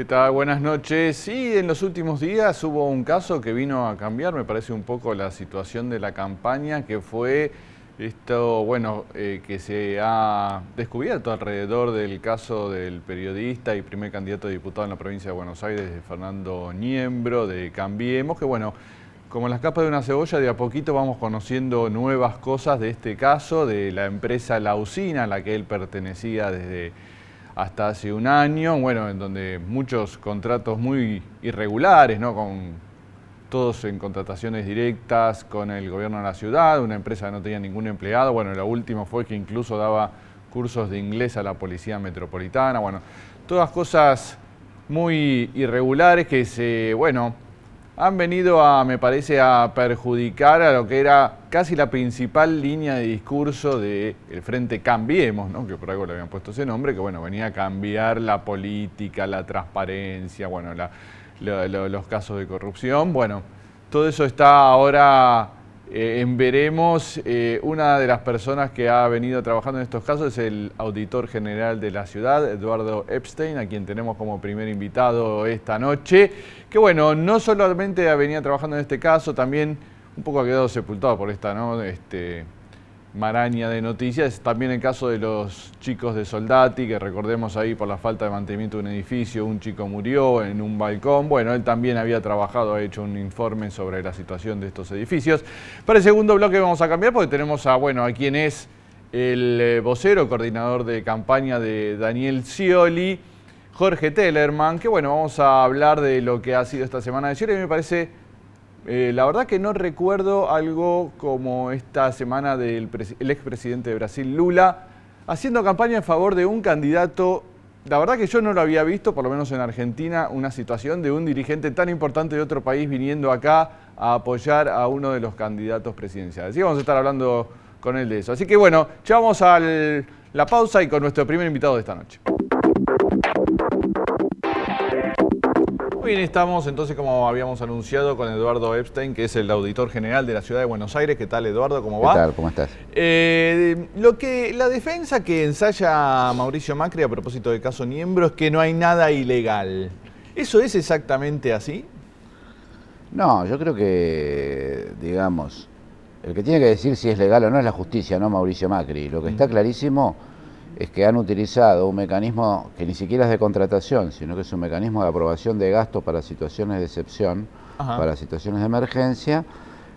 ¿Qué tal? Buenas noches. Sí, en los últimos días hubo un caso que vino a cambiar, me parece un poco la situación de la campaña, que fue esto, bueno, que se ha descubierto alrededor del caso del periodista y primer candidato a diputado en la provincia de Buenos Aires, de Fernando Niembro, de Cambiemos, que bueno, como las capas de una cebolla, de a poquito vamos conociendo nuevas cosas de este caso, de la empresa La Usina, a la que él pertenecía desde hasta hace un año, bueno, en donde muchos contratos muy irregulares, ¿no? Todos en contrataciones directas con el gobierno de la ciudad, una empresa que no tenía ningún empleado. Bueno, lo último fue que incluso daba cursos de inglés a la policía metropolitana. Bueno, todas cosas muy irregulares que han venido a, me parece, a perjudicar a lo que era casi la principal línea de discurso del Frente Cambiemos, ¿no? Que por algo le habían puesto ese nombre, que bueno, venía a cambiar la política, la transparencia, bueno, los casos de corrupción. Bueno, todo eso está ahora en veremos. Una de las personas que ha venido trabajando en estos casos es el auditor general de la ciudad, Eduardo Epstein, a quien tenemos como primer invitado esta noche, que bueno, no solamente venía trabajando en este caso, también un poco ha quedado sepultado por esta, ¿no? Maraña de noticias. También el caso de los chicos de Soldati, que recordemos ahí por la falta de mantenimiento de un edificio, un chico murió en un balcón. Bueno, él también había trabajado, ha hecho un informe sobre la situación de estos edificios. Para el segundo bloque vamos a cambiar porque tenemos a quien es el vocero, coordinador de campaña de Daniel Scioli, Jorge Tellerman, que bueno, vamos a hablar de lo que ha sido esta semana de Scioli. A mí me parece... la verdad que no recuerdo algo como esta semana del expresidente de Brasil, Lula, haciendo campaña en favor de un candidato. La verdad que yo no lo había visto, por lo menos en Argentina, una situación de un dirigente tan importante de otro país viniendo acá a apoyar a uno de los candidatos presidenciales. Así que vamos a estar hablando con él de eso. Así que bueno, ya vamos a la pausa y con nuestro primer invitado de esta noche. Muy bien, estamos entonces, como habíamos anunciado, con Eduardo Epstein, que es el auditor general de la ciudad de Buenos Aires. ¿Qué tal, Eduardo? ¿Cómo va? ¿Qué tal? ¿Cómo estás? La defensa que ensaya Mauricio Macri a propósito del caso Niembro es que no hay nada ilegal. ¿Eso es exactamente así? No, yo creo que, digamos, el que tiene que decir si es legal o no es la justicia, no Mauricio Macri. Lo que está clarísimo es que han utilizado un mecanismo que ni siquiera es de contratación, sino que es un mecanismo de aprobación de gastos para situaciones de excepción, para situaciones de emergencia.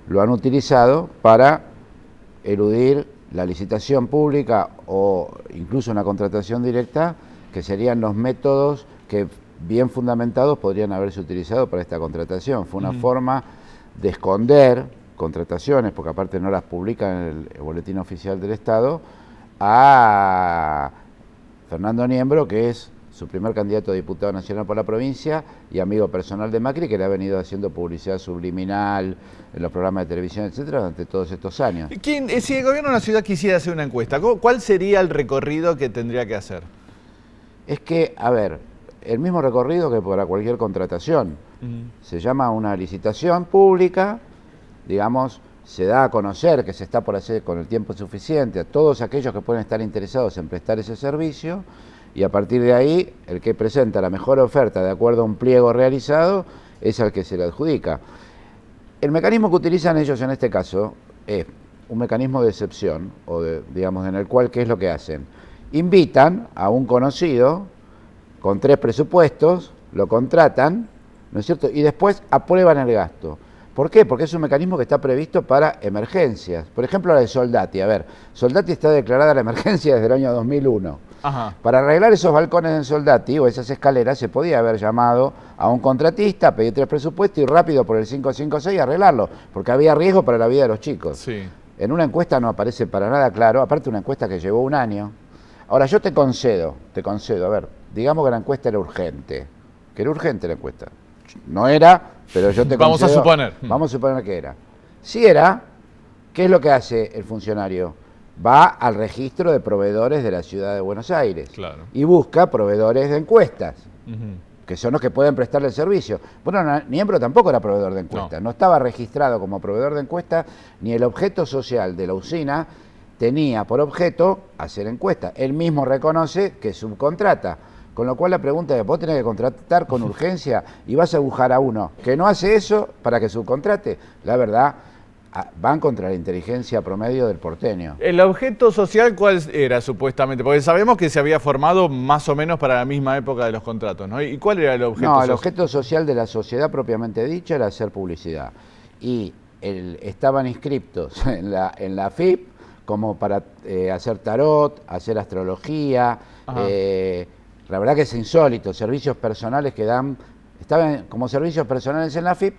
Lo han utilizado para eludir la licitación pública o incluso una contratación directa, que serían los métodos que, bien fundamentados, podrían haberse utilizado para esta contratación. Fue una forma de esconder contrataciones, porque aparte no las publican en el boletín oficial del Estado, a Fernando Niembro, que es su primer candidato a diputado nacional por la provincia y amigo personal de Macri, que le ha venido haciendo publicidad subliminal en los programas de televisión, etcétera, durante todos estos años. Si el gobierno de la ciudad quisiera hacer una encuesta, ¿cuál sería el recorrido que tendría que hacer? Es que, a ver, el mismo recorrido que para cualquier contratación. Se llama una licitación pública, digamos, se da a conocer que se está por hacer con el tiempo suficiente a todos aquellos que pueden estar interesados en prestar ese servicio, y a partir de ahí el que presenta la mejor oferta de acuerdo a un pliego realizado es al que se le adjudica. El mecanismo que utilizan ellos en este caso es un mecanismo de excepción, digamos, en el cual, ¿qué es lo que hacen? Invitan a un conocido con 3 presupuestos, lo contratan, ¿no es cierto?, y después aprueban el gasto. ¿Por qué? Porque es un mecanismo que está previsto para emergencias. Por ejemplo, la de Soldati. A ver, Soldati está declarada la emergencia desde el año 2001. Para arreglar esos balcones en Soldati o esas escaleras se podía haber llamado a un contratista, pedir 3 presupuestos y rápido por el 556 arreglarlo, porque había riesgo para la vida de los chicos. Sí. En una encuesta no aparece para nada claro, aparte una encuesta que llevó un año. Ahora yo te concedo, a ver, digamos que la encuesta era urgente, la encuesta. No era, pero yo te concedo. Vamos a suponer. Vamos a suponer que era. Si era, ¿qué es lo que hace el funcionario? Va al registro de proveedores de la ciudad de Buenos Aires. Claro. Y busca proveedores de encuestas, que son los que pueden prestarle el servicio. Bueno, Niembro tampoco era proveedor de encuestas. No estaba registrado como proveedor de encuestas, ni el objeto social de la usina tenía por objeto hacer encuestas. Él mismo reconoce que subcontrata. Con lo cual la pregunta es, vos tenés que contratar con urgencia y vas a buscar a uno que no hace eso para que subcontrate. La verdad, van contra la inteligencia promedio del porteño. ¿El objeto social cuál era supuestamente? Porque sabemos que se había formado más o menos para la misma época de los contratos, ¿no? ¿Y cuál era el objeto social? No, el objeto social de la sociedad propiamente dicha era hacer publicidad. Y estaban inscriptos en la AFIP como para hacer tarot, hacer astrología. La verdad que es insólito, servicios personales que dan, estaban como servicios personales en la AFIP,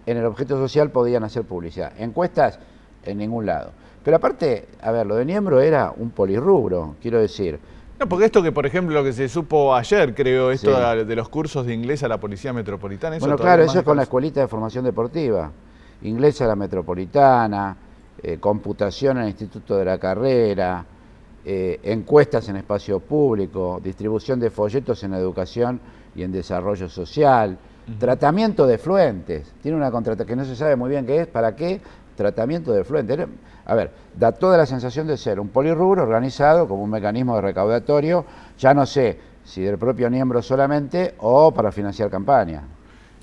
en el objeto social podían hacer publicidad. Encuestas, en ningún lado. Pero aparte, a ver, lo de Niembro era un polirrubro, quiero decir. No, porque esto que, por ejemplo, lo que se supo ayer, creo, esto Sí. de los cursos de inglés a la Policía Metropolitana. ¿Eso Bueno, claro, eso es con la escuelita de formación deportiva. Inglés a la Metropolitana, computación en el Instituto de la Carrera, encuestas en espacio público, distribución de folletos en educación y en desarrollo social, tratamiento de fluentes. Tiene una contrata que no se sabe muy bien qué es, ¿para qué? Tratamiento de fluentes. A ver, da toda la sensación de ser un polirrubro organizado como un mecanismo de recaudatorio, ya no sé si del propio Niembro solamente o para financiar campaña.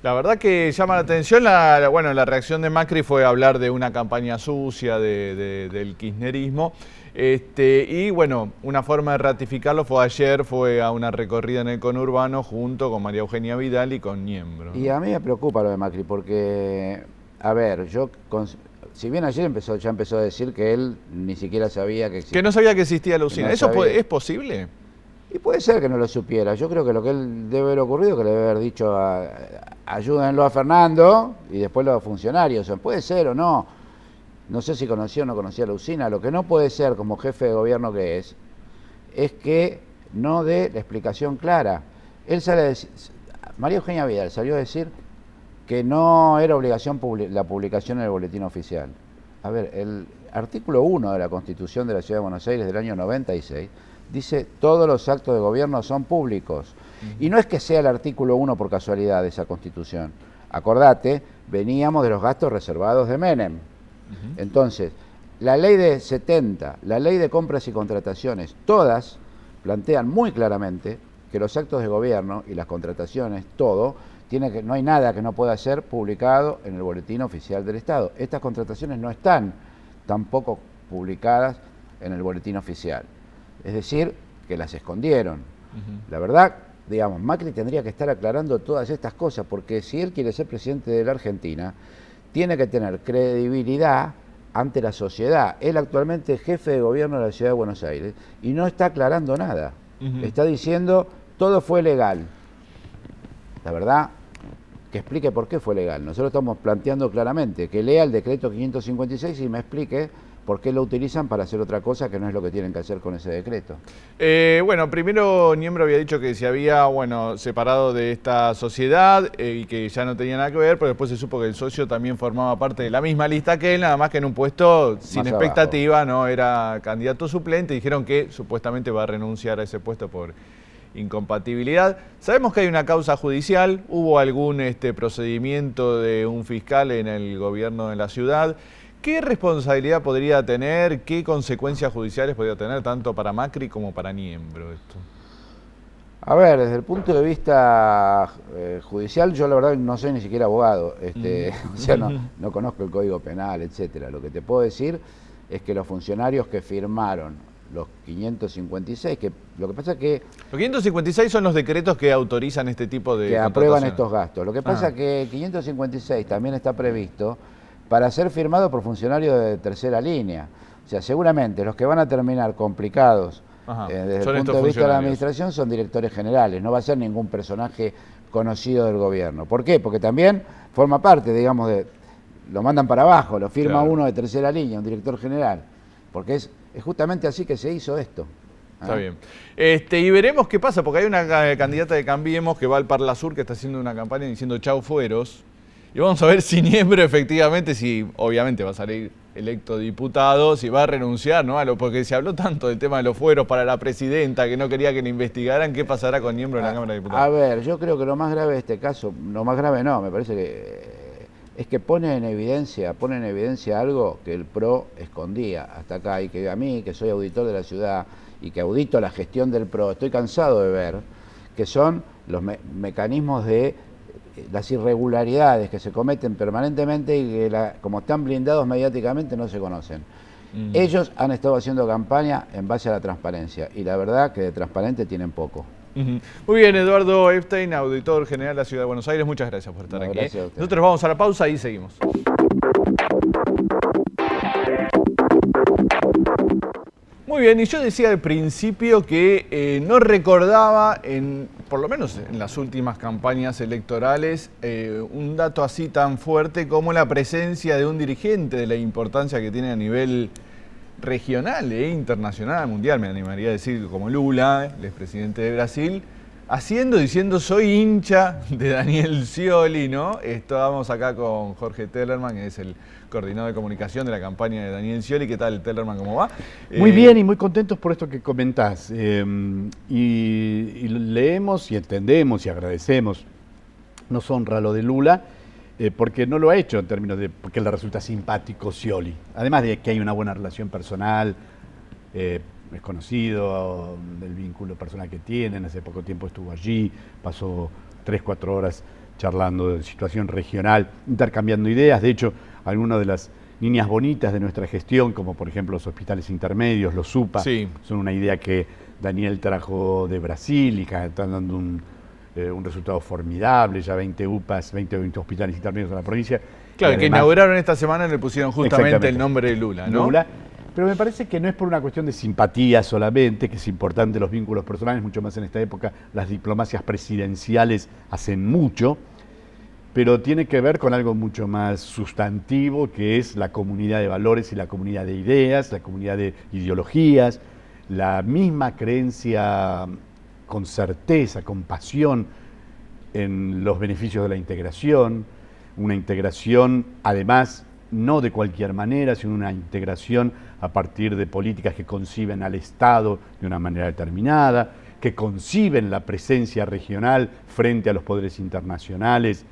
La verdad que llama la atención, bueno, la reacción de Macri fue hablar de una campaña sucia del kirchnerismo. Y bueno, una forma de ratificarlo fue ayer, fue a una recorrida en el conurbano junto con María Eugenia Vidal y con Niembro, ¿no? Y a mí me preocupa lo de Macri porque, a ver, si bien ayer ya empezó a decir que él ni siquiera sabía que existía. Que no sabía que existía la usina. No ¿Eso sabía. es posible? Y puede ser que no lo supiera. Yo creo que lo que él debe haber ocurrido, que le debe haber dicho ayúdenlo a Fernando y después los funcionarios. O sea, puede ser o no. No sé si conocía o no conocía la usina. Lo que no puede ser como jefe de gobierno que es que no dé la explicación clara. Él sale a decir, María Eugenia Vidal salió a decir que no era obligación la publicación en el boletín oficial. A ver, el artículo 1 de la Constitución de la Ciudad de Buenos Aires del año 96 dice todos los actos de gobierno son públicos. Y no es que sea el artículo 1 por casualidad de esa Constitución. Acordate, veníamos de los gastos reservados de Menem. Entonces, la ley de 70, la ley de compras y contrataciones, todas plantean muy claramente que los actos de gobierno y las contrataciones, todo, no hay nada que no pueda ser publicado en el boletín oficial del Estado. Estas contrataciones no están tampoco publicadas en el boletín oficial. Es decir, que las escondieron. La verdad, digamos, Macri tendría que estar aclarando todas estas cosas, porque si él quiere ser presidente de la Argentina, tiene que tener credibilidad ante la sociedad. Él actualmente es jefe de gobierno de la Ciudad de Buenos Aires y no está aclarando nada. Está diciendo, todo fue legal. La verdad, que explique por qué fue legal. Nosotros estamos planteando claramente que lea el decreto 556 y me explique por qué lo utilizan para hacer otra cosa que no es lo que tienen que hacer con ese decreto. Bueno, primero Niembro había dicho que se había, separado de esta sociedad y que ya no tenía nada que ver, pero después se supo que el socio también formaba parte de la misma lista que él, nada más que en un puesto sin expectativa, no era candidato suplente. Dijeron que supuestamente va a renunciar a ese puesto por incompatibilidad. Sabemos que hay una causa judicial, hubo algún procedimiento de un fiscal en el gobierno de la ciudad. ¿Qué responsabilidad podría tener, qué consecuencias judiciales podría tener tanto para Macri como para Niembro esto? A ver, desde el punto de vista judicial, yo la verdad no soy ni siquiera abogado, o sea, no conozco el Código Penal, etcétera. Lo que te puedo decir es que los funcionarios que firmaron los 556, que lo que pasa es que... Los 556 son los decretos que autorizan este tipo de... Que aprueban estos gastos. Lo que pasa es que el 556 también está previsto para ser firmado por funcionarios de tercera línea. O sea, seguramente los que van a terminar complicados desde el punto de vista de la administración son directores generales, no va a ser ningún personaje conocido del gobierno. ¿Por qué? Porque también forma parte, digamos, lo mandan para abajo, lo firma uno de tercera línea, un director general, porque es justamente así que se hizo esto. Está bien. Y veremos qué pasa, porque hay una candidata de Cambiemos que va al Parla Sur, que está haciendo una campaña diciendo chau fueros. Y vamos a ver si Niembro efectivamente, si obviamente va a salir electo diputado, si va a renunciar, ¿no? Porque se habló tanto del tema de los fueros para la presidenta, que no quería que le investigaran, ¿qué pasará con Niembro en la Cámara de Diputados? A ver, yo creo que lo más grave de este caso, lo más grave no, me parece que es que pone en evidencia algo que el PRO escondía hasta acá, y que a mí, que soy auditor de la ciudad y que audito la gestión del PRO, estoy cansado de ver que son los mecanismos de las irregularidades que se cometen permanentemente y que como están blindados mediáticamente no se conocen. Ellos han estado haciendo campaña en base a la transparencia y la verdad que de transparente tienen poco. Muy bien, Eduardo Epstein, auditor general de la Ciudad de Buenos Aires, muchas gracias por estar aquí. Gracias a usted. Nosotros vamos a la pausa y seguimos. Muy bien, y yo decía al principio que no recordaba, por lo menos en las últimas campañas electorales, un dato así tan fuerte como la presencia de un dirigente, de la importancia que tiene a nivel regional e internacional, mundial, me animaría a decir, como Lula, el expresidente de Brasil, diciendo soy hincha de Daniel Scioli, ¿no? Estábamos acá con Jorge Tellerman, que es el coordinador de comunicación de la campaña de Daniel Scioli. ¿Qué tal, Tellerman? ¿Cómo va? Muy bien y muy contentos por esto que comentás. Y leemos y entendemos y agradecemos. Nos honra lo de Lula, porque no lo ha hecho en términos de porque le resulta simpático Scioli. Además de que hay una buena relación personal, es conocido del vínculo personal que tienen. Hace poco tiempo estuvo allí, pasó 3-4 horas charlando de situación regional, intercambiando ideas. De hecho, algunas de las líneas bonitas de nuestra gestión, como por ejemplo los hospitales intermedios, los UPA, sí, son una idea que Daniel trajo de Brasil y que están dando un resultado formidable, ya 20 UPAs, 20 hospitales intermedios en la provincia. Claro, que inauguraron esta semana y le pusieron justamente el nombre de Lula, ¿no? Lula. Pero me parece que no es por una cuestión de simpatía solamente, que es importante los vínculos personales, mucho más en esta época, las diplomacias presidenciales hacen mucho, pero tiene que ver con algo mucho más sustantivo, que es la comunidad de valores y la comunidad de ideas, la comunidad de ideologías, la misma creencia con certeza, con pasión en los beneficios de la integración, una integración además no de cualquier manera, sino una integración a partir de políticas que conciben al Estado de una manera determinada, que conciben la presencia regional frente a los poderes internacionales,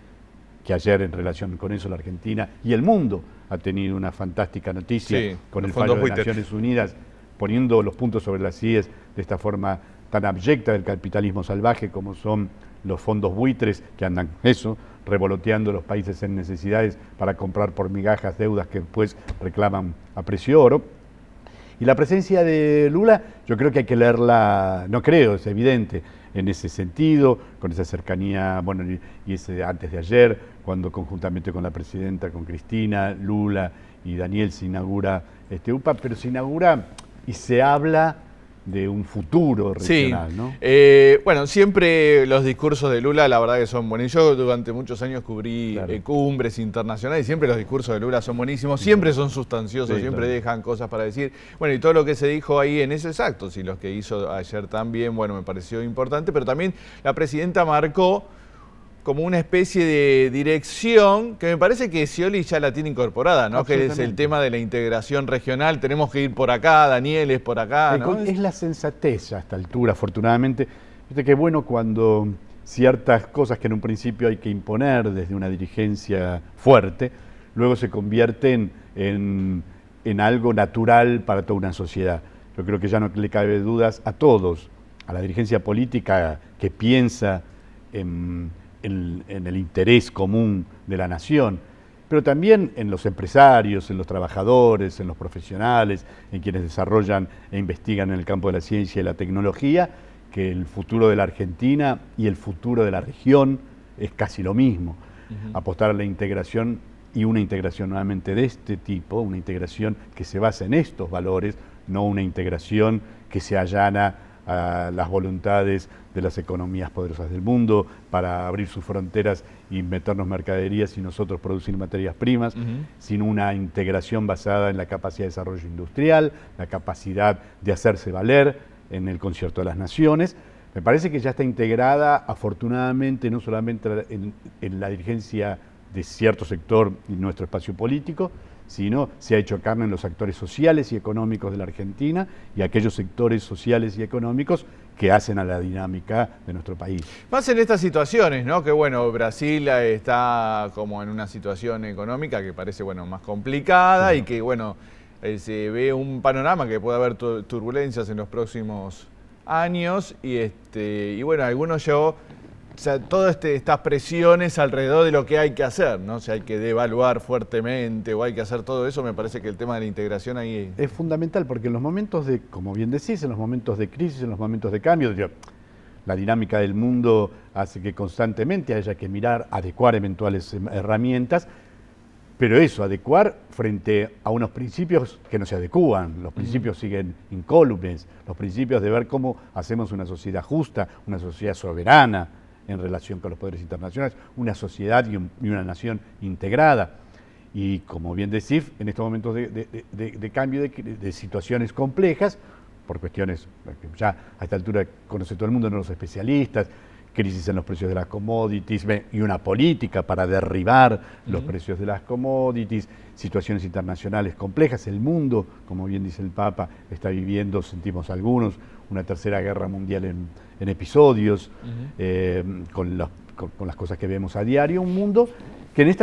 que ayer en relación con eso la Argentina y el mundo ha tenido una fantástica noticia, sí, con el fallo de Naciones Unidas, poniendo los puntos sobre las IES de esta forma tan abyecta del capitalismo salvaje como son los fondos buitres que andan revoloteando los países en necesidades para comprar por migajas deudas que después reclaman a precio oro. Y la presencia de Lula, yo creo que hay que leerla, no creo, es evidente, en ese sentido, con esa cercanía, bueno, y ese antes de ayer, cuando conjuntamente con la presidenta, con Cristina, Lula y Daniel se inaugura este UPA, pero se inaugura y se habla de un futuro regional, sí, ¿no? Bueno, siempre los discursos de Lula, la verdad que son buenos. Yo durante muchos años cubrí cumbres internacionales y siempre los discursos de Lula son buenísimos, siempre son sustanciosos, sí, siempre dejan cosas para decir. Bueno, y todo lo que se dijo ahí en esos actos y los que hizo ayer también, bueno, me pareció importante, pero también la presidenta marcó como una especie de dirección que me parece que Scioli ya la tiene incorporada, ¿no? Que es el tema de la integración regional, tenemos que ir por acá, Daniel es por acá, ¿no? Es la sensatez a esta altura, afortunadamente. Viste que bueno cuando ciertas cosas que en un principio hay que imponer desde una dirigencia fuerte, luego se convierten en algo natural para toda una sociedad. Yo creo que ya no le cabe dudas a todos, a la dirigencia política que piensa en el interés común de la nación, pero también en los empresarios, en los trabajadores, en los profesionales, en quienes desarrollan e investigan en el campo de la ciencia y la tecnología, que el futuro de la Argentina y el futuro de la región es casi lo mismo. Apostar a la integración y una integración nuevamente de este tipo, una integración que se basa en estos valores, no una integración que se allana a las voluntades de las economías poderosas del mundo para abrir sus fronteras y meternos mercaderías y nosotros producir materias primas, sino una integración basada en la capacidad de desarrollo industrial, la capacidad de hacerse valer en el concierto de las naciones. Me parece que ya está integrada, afortunadamente, no solamente en la dirigencia de cierto sector y nuestro espacio político, sino se ha hecho carne en los actores sociales y económicos de la Argentina y aquellos sectores sociales y económicos que hacen a la dinámica de nuestro país. Más en estas situaciones, ¿no? Que bueno, Brasil está como en una situación económica que parece, bueno, más complicada y que, bueno, se ve un panorama que puede haber turbulencias en los próximos años y bueno, algunos yo... O sea, todas estas presiones alrededor de lo que hay que hacer, ¿no? O sea, hay que devaluar fuertemente o hay que hacer todo eso, me parece que el tema de la integración ahí... Es fundamental porque en los momentos de, como bien decís, en los momentos de crisis, en los momentos de cambio, la dinámica del mundo hace que constantemente haya que mirar, adecuar eventuales herramientas, pero eso, adecuar frente a unos principios que no se adecúan, los principios siguen incólumes, los principios de ver cómo hacemos una sociedad justa, una sociedad soberana, en relación con los poderes internacionales, una sociedad y una nación integrada. Y como bien decís, en estos momentos de cambio, de situaciones complejas, por cuestiones que ya a esta altura conoce todo el mundo, no los especialistas, crisis en los precios de las commodities y una política para derribar los precios de las commodities, situaciones internacionales complejas. El mundo, como bien dice el Papa, está viviendo, sentimos algunos, una tercera guerra mundial en episodios, con las cosas que vemos a diario. Un mundo que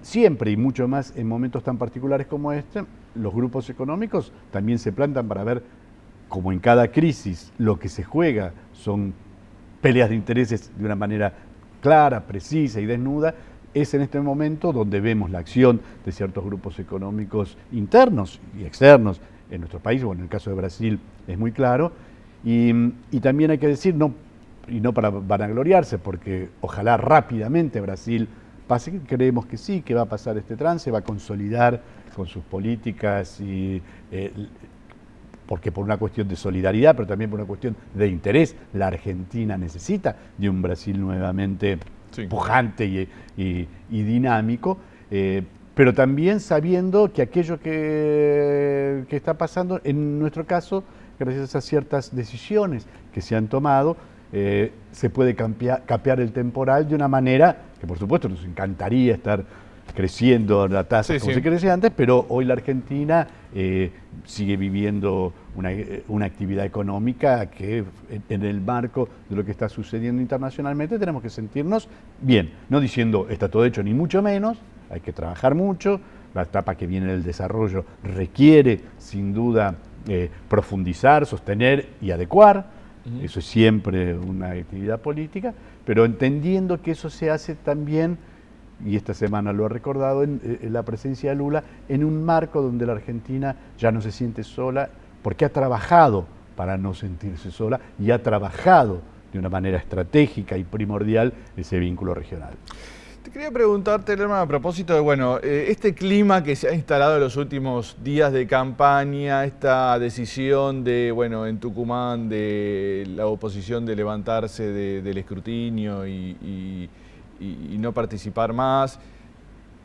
siempre y mucho más en momentos tan particulares como este, los grupos económicos también se plantan para ver, como en cada crisis, lo que se juega son peleas de intereses de una manera clara, precisa y desnuda. Es en este momento donde vemos la acción de ciertos grupos económicos internos y externos en nuestro país, bueno, en el caso de Brasil es muy claro, y también hay que decir, y no para vanagloriarse, porque ojalá rápidamente Brasil pase, creemos que sí, que va a pasar este trance, va a consolidar con sus políticas porque por una cuestión de solidaridad, pero también por una cuestión de interés, la Argentina necesita de un Brasil nuevamente pujante y dinámico, pero también sabiendo que aquello que está pasando, en nuestro caso, gracias a ciertas decisiones que se han tomado, se puede capear el temporal de una manera que, por supuesto, nos encantaría estar creciendo la tasa como se crecía antes, pero hoy la Argentina sigue viviendo una actividad económica que en el marco de lo que está sucediendo internacionalmente tenemos que sentirnos bien, no diciendo está todo hecho ni mucho menos, hay que trabajar mucho, la etapa que viene del desarrollo requiere sin duda profundizar, sostener y adecuar, eso es siempre una actividad política, pero entendiendo que eso se hace también, y esta semana lo ha recordado, en la presencia de Lula, en un marco donde la Argentina ya no se siente sola, porque ha trabajado para no sentirse sola y ha trabajado de una manera estratégica y primordial ese vínculo regional. Te quería preguntarte, Lerma, a propósito de, bueno, este clima que se ha instalado en los últimos días de campaña, esta decisión de, bueno, en Tucumán, de la oposición de levantarse del escrutinio y no participar más,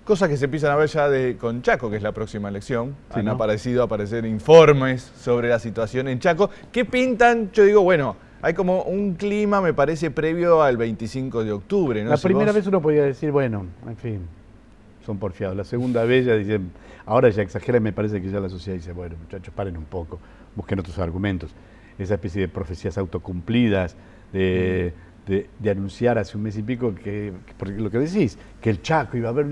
cosas que se empiezan a ver ya con Chaco, que es la próxima elección. Sí, han aparecido informes sobre la situación en Chaco. ¿Qué pintan? Yo digo, bueno, hay como un clima, me parece, previo al 25 de octubre. ¿No? La primera vez uno podía decir, bueno, en fin, son porfiados. La segunda vez ya dicen, ahora ya exagera y me parece que ya la sociedad dice, bueno, muchachos, paren un poco, busquen otros argumentos. Esa especie de profecías autocumplidas, de anunciar hace un mes y pico porque lo que decís, que el Chaco iba a haber,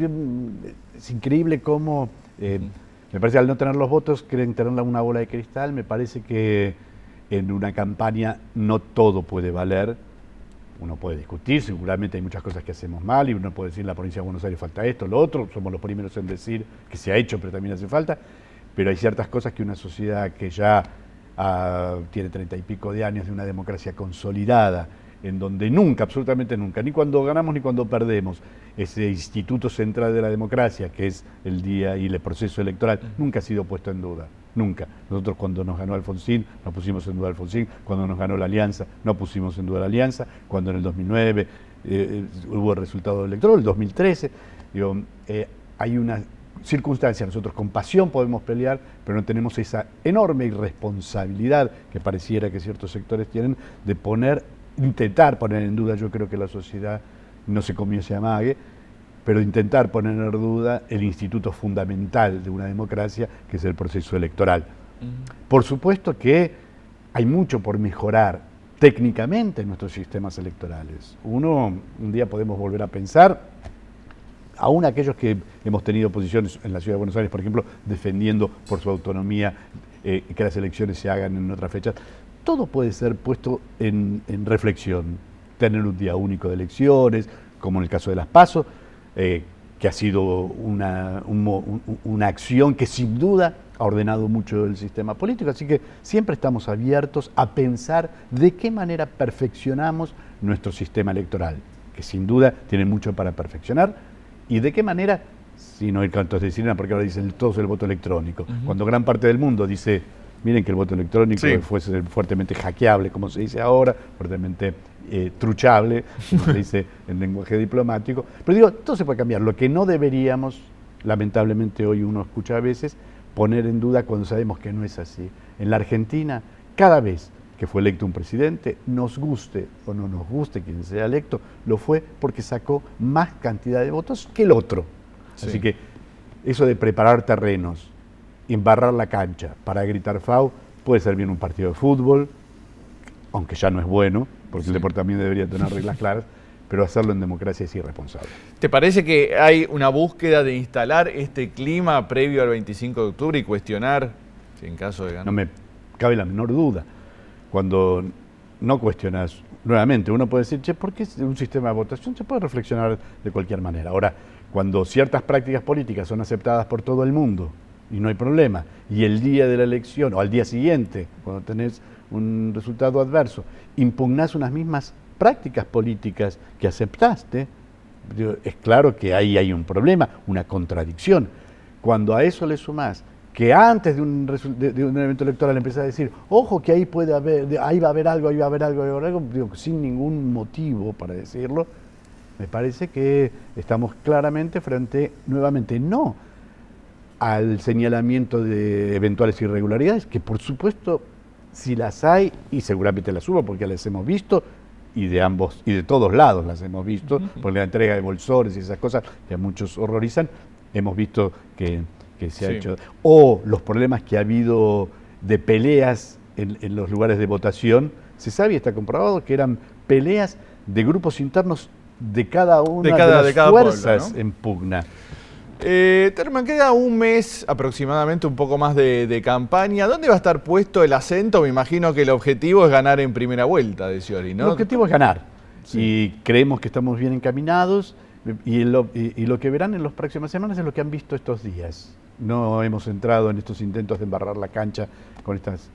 es increíble cómo, me parece al no tener los votos, creen tener una bola de cristal, me parece que en una campaña no todo puede valer, uno puede discutir, seguramente hay muchas cosas que hacemos mal y uno puede decir en la provincia de Buenos Aires falta esto, lo otro, somos los primeros en decir que se ha hecho pero también hace falta, pero hay ciertas cosas que una sociedad que ya tiene 30 y pico de años de una democracia consolidada, en donde nunca, absolutamente nunca, ni cuando ganamos ni cuando perdemos, ese instituto central de la democracia, que es el día y el proceso electoral, nunca ha sido puesto en duda, nunca. Nosotros cuando nos ganó Alfonsín, no pusimos en duda a Alfonsín, cuando nos ganó la Alianza, no pusimos en duda la Alianza, cuando en el 2009 hubo el resultado electoral, el 2013, hay una circunstancia, nosotros con pasión podemos pelear, pero no tenemos esa enorme irresponsabilidad que pareciera que ciertos sectores tienen de intentar poner en duda, yo creo que la sociedad no se comió ese amague, pero intentar poner en duda el instituto fundamental de una democracia, que es el proceso electoral. Por supuesto que hay mucho por mejorar técnicamente en nuestros sistemas electorales. Un día podemos volver a pensar, aún aquellos que hemos tenido posiciones en la Ciudad de Buenos Aires, por ejemplo, defendiendo por su autonomía que las elecciones se hagan en otras fechas, todo puede ser puesto en reflexión. Tener un día único de elecciones, como en el caso de las PASO, que ha sido una acción que sin duda ha ordenado mucho el sistema político, así que siempre estamos abiertos a pensar de qué manera perfeccionamos nuestro sistema electoral, que sin duda tiene mucho para perfeccionar, y de qué manera, si no ir cantos de sirena, porque ahora dicen todos el voto electrónico, cuando gran parte del mundo dice, miren que el voto electrónico fuese fuertemente hackeable, como se dice ahora, fuertemente truchable, como se dice en lenguaje diplomático. Pero digo, todo se puede cambiar. Lo que no deberíamos, lamentablemente hoy uno escucha a veces, poner en duda cuando sabemos que no es así. En la Argentina, cada vez que fue electo un presidente, nos guste o no nos guste quien sea electo, lo fue porque sacó más cantidad de votos que el otro. Sí. Así que eso de preparar terrenos, embarrar la cancha para gritar FAU, puede ser bien un partido de fútbol, aunque ya no es bueno, porque el deporte también debería tener reglas claras, pero hacerlo en democracia es irresponsable. ¿Te parece que hay una búsqueda de instalar este clima previo al 25 de octubre y cuestionar si en caso de ganar? No me cabe la menor duda. Cuando no cuestionas, nuevamente, uno puede decir, che, ¿por qué un sistema de votación? Se puede reflexionar de cualquier manera. Ahora, cuando ciertas prácticas políticas son aceptadas por todo el mundo y no hay problema, y el día de la elección, o al día siguiente, cuando tenés un resultado adverso, impugnás unas mismas prácticas políticas que aceptaste, es claro que ahí hay un problema, una contradicción. Cuando a eso le sumás que antes de un evento electoral empieza a decir, ojo que ahí puede haber, ahí va a haber algo, ahí va a haber algo, ahí va a haber algo, digo, sin ningún motivo para decirlo, me parece que estamos claramente frente, nuevamente, no al señalamiento de eventuales irregularidades, que por supuesto, si las hay, y seguramente las hubo porque las hemos visto, y de ambos, y de todos lados las hemos visto, por la entrega de bolsores y esas cosas que a muchos horrorizan, hemos visto que se ha hecho. O los problemas que ha habido de peleas en los lugares de votación, se sabe y está comprobado que eran peleas de grupos internos de cada una de las fuerzas pueblo, ¿no? En pugna. Terman, queda un mes aproximadamente, un poco más de campaña. ¿Dónde va a estar puesto el acento? Me imagino que el objetivo es ganar en primera vuelta de Scioli, ¿no? El objetivo es ganar. Sí. Y creemos que estamos bien encaminados. Y lo que verán en las próximas semanas es lo que han visto estos días. No hemos entrado en estos intentos de embarrar la cancha con estas,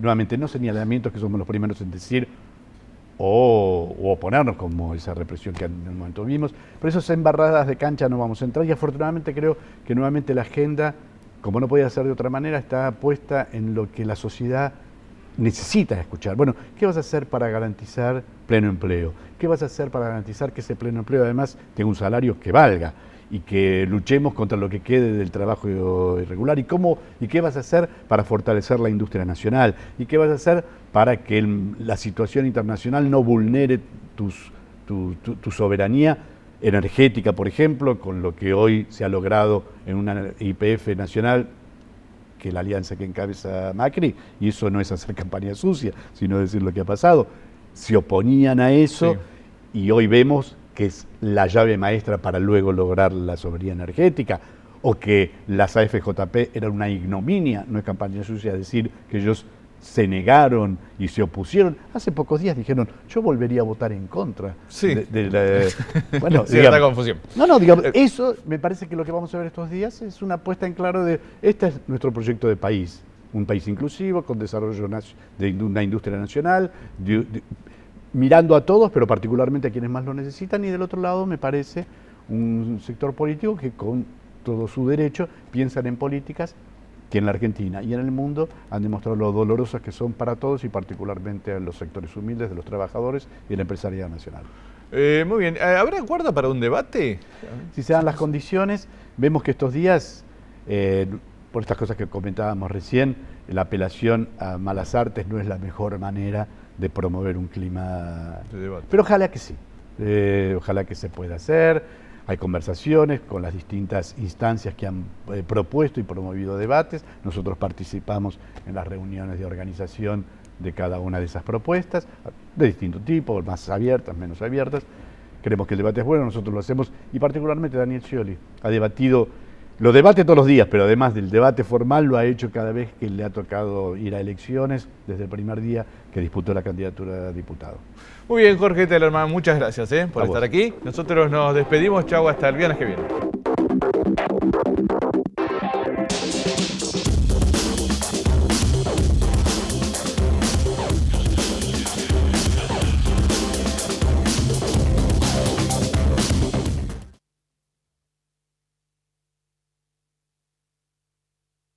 nuevamente, no señalamientos que somos los primeros en decir, o oponernos, como esa represión que en un momento vimos. Pero esas embarradas de cancha no vamos a entrar, y afortunadamente creo que nuevamente la agenda, como no podía ser de otra manera, está puesta en lo que la sociedad necesita escuchar. Bueno, ¿qué vas a hacer para garantizar pleno empleo? ¿Qué vas a hacer para garantizar que ese pleno empleo además tenga un salario que valga? Y que luchemos contra lo que quede del trabajo irregular. ¿Y qué vas a hacer para fortalecer la industria nacional? ¿Y qué vas a hacer para que la situación internacional no vulnere tu soberanía energética, por ejemplo, con lo que hoy se ha logrado en una YPF nacional, que es la alianza que encabeza Macri? Y eso no es hacer campaña sucia, sino decir lo que ha pasado. Se oponían a eso, sí. Y hoy vemos que es la llave maestra para luego lograr la soberanía energética, o que las AFJP eran una ignominia, no es campaña sucia decir que ellos se negaron y se opusieron. Hace pocos días dijeron, yo volvería a votar en contra. Sí. Bueno, cierta confusión. No, digamos, eso me parece que lo que vamos a ver estos días es una puesta en claro de, este es nuestro proyecto de país, un país inclusivo, con desarrollo de una industria nacional, mirando a todos, pero particularmente a quienes más lo necesitan, y del otro lado me parece un sector político que con todo su derecho piensan en políticas que en la Argentina y en el mundo han demostrado lo dolorosas que son para todos, y particularmente a los sectores humildes de los trabajadores y la empresariedad nacional. Muy bien, ¿habrá acuerdo para un debate? Si se dan las condiciones, vemos que estos días, por estas cosas que comentábamos recién, la apelación a malas artes no es la mejor manera de promover un clima de debate. Pero ojalá que sí, ojalá que se pueda hacer. Hay conversaciones con las distintas instancias que han propuesto y promovido debates. Nosotros participamos en las reuniones de organización de cada una de esas propuestas, de distinto tipo, más abiertas, menos abiertas. Creemos que el debate es bueno, nosotros lo hacemos, y particularmente Daniel Scioli ha debatido Lo debate todos los días, pero además del debate formal lo ha hecho cada vez que le ha tocado ir a elecciones, desde el primer día que disputó la candidatura a diputado. Muy bien, Jorge Tellerman, muchas gracias por A vos. estar aquí. Nosotros nos despedimos, chau, hasta el viernes que viene.